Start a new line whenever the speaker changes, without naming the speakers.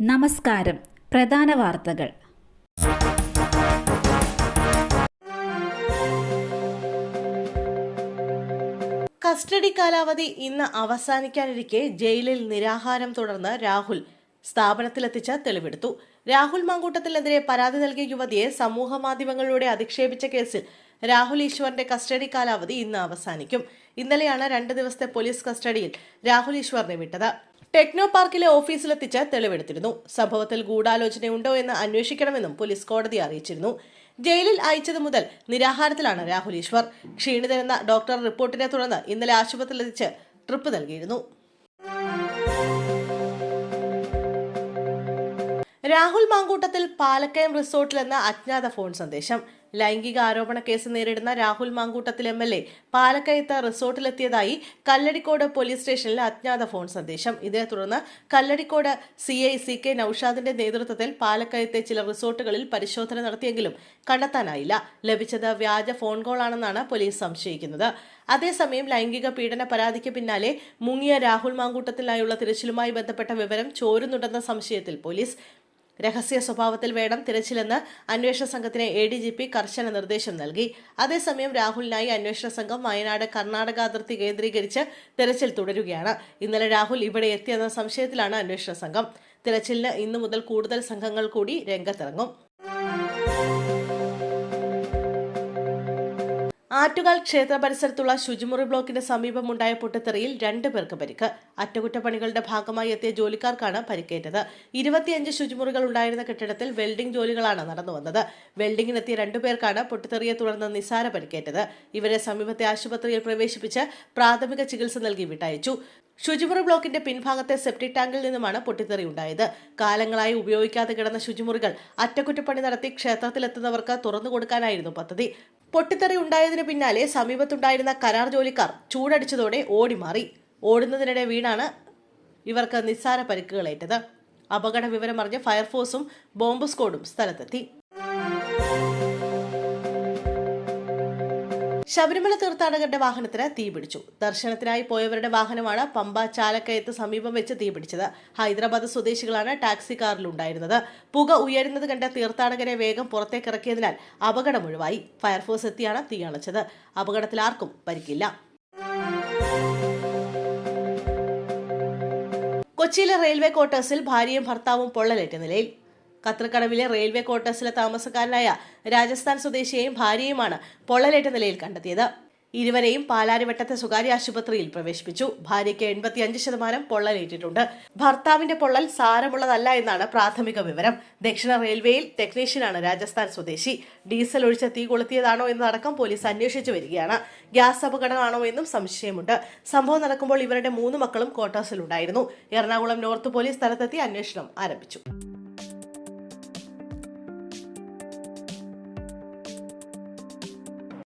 നമസ്കാരം. പ്രധാന വാർത്തകൾ.
കസ്റ്റഡി കാലാവധി ഇന്ന് അവസാനിക്കാനിരിക്കെ ജയിലിൽ നിരാഹാരം തുടർന്ന് രാഹുൽ സ്ഥാപനത്തിലെത്തിച്ച് തെളിവെടുത്തു. രാഹുൽ മാങ്കൂട്ടത്തിനെതിരെ പരാതി നൽകിയ യുവതിയെ സമൂഹമാധ്യമങ്ങളിലൂടെ അധിക്ഷേപിച്ച കേസിൽ രാഹുൽ ഈശ്വറിന്റെ കസ്റ്റഡി കാലാവധി ഇന്ന് അവസാനിക്കും. ഇന്നലെയാണ് 2 ദിവസത്തെ പോലീസ് കസ്റ്റഡിയിൽ രാഹുൽ ഈശ്വറിനെ വിട്ടത്. ടെക്നോ പാർക്കിലെ ഓഫീസിലെത്തിച്ച് തെളിവെടുത്തിരുന്നു. സംഭവത്തിൽ ഗൂഢാലോചനയുണ്ടോ എന്ന് അന്വേഷിക്കണമെന്നും പോലീസ് കോടതിയെ അറിയിച്ചിരുന്നു. ജയിലിൽ അയച്ചത് മുതൽ നിരാഹാരത്തിലാണ് രാഹുൽ ഈശ്വർ. ക്ഷീണിതരെന്ന ഡോക്ടർ റിപ്പോർട്ടിനെ തുടർന്ന് ഇന്നലെ ആശുപത്രിയിലെത്തിച്ച് ട്രിപ്പ് നൽകിയിരുന്നു. രാഹുൽ മാങ്കൂട്ടത്തിൽ പാലക്കയം റിസോർട്ടിലെന്ന അജ്ഞാത ഫോൺ സന്ദേശം. ലൈംഗിക ആരോപണ കേസ് നേരിടുന്ന രാഹുൽ മാങ്കൂട്ടത്തിൽ MLA പാലക്കയത്ത് റിസോർട്ടിലെത്തിയതായി കല്ലടിക്കോട് പോലീസ് സ്റ്റേഷനിൽ അജ്ഞാത ഫോൺ സന്ദേശം. ഇതേ തുടർന്ന് കല്ലടിക്കോട് CI CK നൌഷാദിന്റെ നേതൃത്വത്തിൽ പാലക്കയത്തെ ചില റിസോർട്ടുകളിൽ പരിശോധന നടത്തിയെങ്കിലും കണ്ടെത്താനായില്ല. ലഭിച്ചത് വ്യാജ ഫോൺ കോളാണെന്നാണ് പോലീസ് സംശയിക്കുന്നത്. അതേസമയം ലൈംഗിക പീഡന പരാതിക്ക് പിന്നാലെ മുങ്ങിയ രാഹുൽ മാങ്കൂട്ടത്തിനായുള്ള തിരച്ചിലുമായി ബന്ധപ്പെട്ട വിവരം ചോരുന്നുണ്ടെന്ന സംശയത്തിൽ പോലീസ് രഹസ്യ സ്വഭാവത്തിൽ വേണം തിരച്ചിലെന്ന് അന്വേഷണ സംഘത്തിന് ADGP കർശന നിർദ്ദേശം നൽകി. അതേസമയം രാഹുലിനായി അന്വേഷണ സംഘം വയനാട് കർണാടക അതിർത്തി കേന്ദ്രീകരിച്ച് തിരച്ചിൽ തുടരുകയാണ്. ഇന്നലെ രാഹുൽ ഇവിടെ എത്തിയെന്ന സംശയത്തിലാണ് അന്വേഷണ സംഘം. തിരച്ചിലിന് ഇന്നു മുതൽ കൂടുതൽ സംഘങ്ങൾ കൂടി രംഗത്തിറങ്ങും. ആറ്റുകാൽ ക്ഷേത്ര പരിസരത്തുള്ള ശുചിമുറി ബ്ലോക്കിന് സമീപമുണ്ടായ പൊട്ടിത്തെറിയിൽ 2 പേർക്ക് പരിക്ക്. അറ്റകുറ്റപ്പണികളുടെ ഭാഗമായി എത്തിയ ജോലിക്കാർക്കാണ് പരിക്കേറ്റത്. 25 ശുചിമുറികൾ ഉണ്ടായിരുന്ന കെട്ടിടത്തിൽ വെൽഡിംഗ് ജോലികളാണ് നടന്നുവന്നത്. വെൽഡിംഗിനെത്തിയ 2 പേർക്കാണ് പൊട്ടിത്തെറിയെ തുടർന്ന് നിസാര പരിക്കേറ്റത്. ഇവരെ സമീപത്തെ ആശുപത്രിയിൽ പ്രവേശിപ്പിച്ച് പ്രാഥമിക ചികിത്സ നൽകി വിട്ടയച്ചു. ശുചിമുറി ബ്ലോക്കിന്റെ പിൻഭാഗത്തെ സെപ്റ്റിക് ടാങ്കിൽ നിന്നുമാണ് പൊട്ടിത്തെറി ഉണ്ടായത്. കാലങ്ങളായി ഉപയോഗിക്കാതെ കിടന്ന ശുചിമുറികൾ അറ്റകുറ്റപ്പണി നടത്തി ക്ഷേത്രത്തിലെത്തുന്നവർക്ക് തുറന്നുകൊടുക്കാനായിരുന്നു പദ്ധതി. പൊട്ടിത്തെറി ഉണ്ടായതിനു പിന്നാലെ സമീപത്തുണ്ടായിരുന്ന കരാർ ജോലിക്കാർ ചൂടടിച്ചതോടെ ഓടിമാറി. ഓടുന്നതിനിടെ വീണാണ് ഇവർക്ക് നിസ്സാര പരിക്കുകളേറ്റത്. അപകട വിവരമറിഞ്ഞ് ഫയർഫോഴ്സും ബോംബ് സ്ക്വാഡും സ്ഥലത്തെത്തി. ശബരിമല തീർത്ഥാടകരുടെ വാഹനത്തിന് തീപിടിച്ചു. ദർശനത്തിനായി പോയവരുടെ വാഹനമാണ് പമ്പ ചാലക്കയത്ത് സമീപം വെച്ച് തീപിടിച്ചത്. ഹൈദരാബാദ് സ്വദേശികളാണ് ടാക്സി കാറിലുണ്ടായിരുന്നത്. പുക ഉയരുന്നത് കണ്ട തീർത്ഥാടകരെ വേഗം പുറത്തേക്കിറക്കിയതിനാൽ അപകടം ഒഴിവായി. ഫയർഫോഴ്സ് എത്തിയാണ് തീയണച്ചത്. അപകടത്തിൽ ആർക്കും പരിക്കില്ല. കൊച്ചിയിലെ റെയിൽവേ ക്വാർട്ടേഴ്സിൽ ഭാര്യയും ഭർത്താവും പൊള്ളലേറ്റ നിലയിൽ. കത്രക്കടവിലെ റെയിൽവേ ക്വാർട്ടേഴ്സിലെ താമസക്കാരനായ രാജസ്ഥാൻ സ്വദേശിയെയും ഭാര്യയുമാണ് പൊള്ളലേറ്റ നിലയിൽ കണ്ടെത്തിയത്. ഇരുവരെയും പാലാരിവട്ടത്തെ സ്വകാര്യ ആശുപത്രിയിൽ പ്രവേശിപ്പിച്ചു. ഭാര്യയ്ക്ക് 85% പൊള്ളലേറ്റിട്ടുണ്ട്. ഭർത്താവിന്റെ പൊള്ളൽ സാരമുള്ളതല്ല എന്നാണ് പ്രാഥമിക വിവരം. ദക്ഷിണ റെയിൽവേയിൽ ടെക്നീഷ്യനാണ് രാജസ്ഥാൻ സ്വദേശി. ഡീസൽ ഒഴിച്ച് തീ കൊളുത്തിയതാണോ എന്നതടക്കം പോലീസ് അന്വേഷിച്ചു വരികയാണ്. ഗ്യാസ് അപകടമാണോ എന്നും സംശയമുണ്ട്. സംഭവം നടക്കുമ്പോൾ ഇവരുടെ 3 മക്കളും ക്വാർട്ടേഴ്സിലുണ്ടായിരുന്നു. എറണാകുളം നോർത്ത് പോലീസ് സ്ഥലത്തെത്തി അന്വേഷണം ആരംഭിച്ചു.